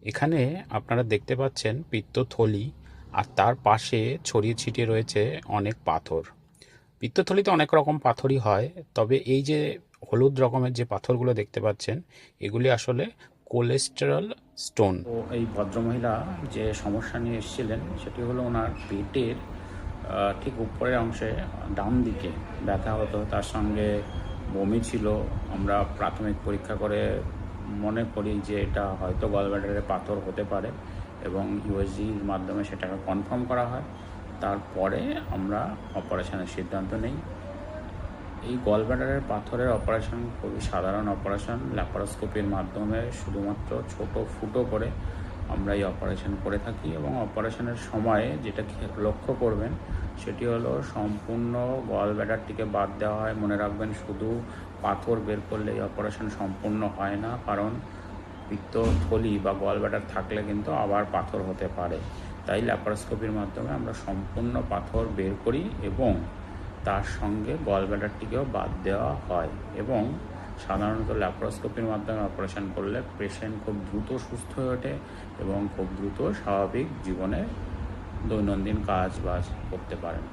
এখানে আপনারা দেখতে পাচ্ছেন পিত্তথলি, আর তার পাশে ছড়িয়ে ছিটিয়ে রয়েছে অনেক পাথর। পিত্তথলিতে অনেক রকম পাথরই হয়, তবে এই যে হলুদ রকমের যে পাথরগুলো দেখতে পাচ্ছেন, এগুলি আসলে কোলেস্টেরল স্টোন। তো এই ভদ্রমহিলা যে সমস্যা নিয়ে এসেছিলেন সেটি হলো ওনার পেটের ঠিক উপরের অংশে ডান দিকে ব্যথা হতো, তার সঙ্গে বমি ছিল। আমরা প্রাথমিক পরীক্ষা করে মনে করি যে এটা হয়তো গলব্লাডারে পাথর হতে পারে এবং ইউএসজির মাধ্যমে সেটাকে কনফার্ম করা হয়। তারপরে আমরা অপারেশনের সিদ্ধান্ত নিই। এই গলব্লাডারের পাথরের অপারেশন খুবই সাধারণ অপারেশন। ল্যাপারোস্কোপির মাধ্যমে শুধুমাত্র ছোট ফুটো করে আমরা এই অপারেশন করে থাকি এবং অপারেশনের সময়ে যেটা লক্ষ্য করবেন সেটি হলো সম্পূর্ণ গলব্লাডারটিকে বাদ দেওয়া হয়। মনে রাখবেন, শুধু পাথর বের করলে এই অপারেশন সম্পূর্ণ হয় না, কারণ পিত্তথলি বা গলব্লাডার থাকলে কিন্তু আবার পাথর হতে পারে। তাই ল্যাপারোস্কোপির মাধ্যমে আমরা সম্পূর্ণ পাথর বের করি এবং তার সঙ্গে গলব্লাডারটিকেও বাদ দেওয়া হয়। এবং সাধারণত ল্যাপারোস্কোপির মাধ্যমে অপারেশন করলে পেশেন্ট খুব দ্রুত সুস্থ হয়ে ওঠে এবং খুব দ্রুত স্বাভাবিক জীবনে দৈনন্দিন কাজ বাজ করতে পারেন।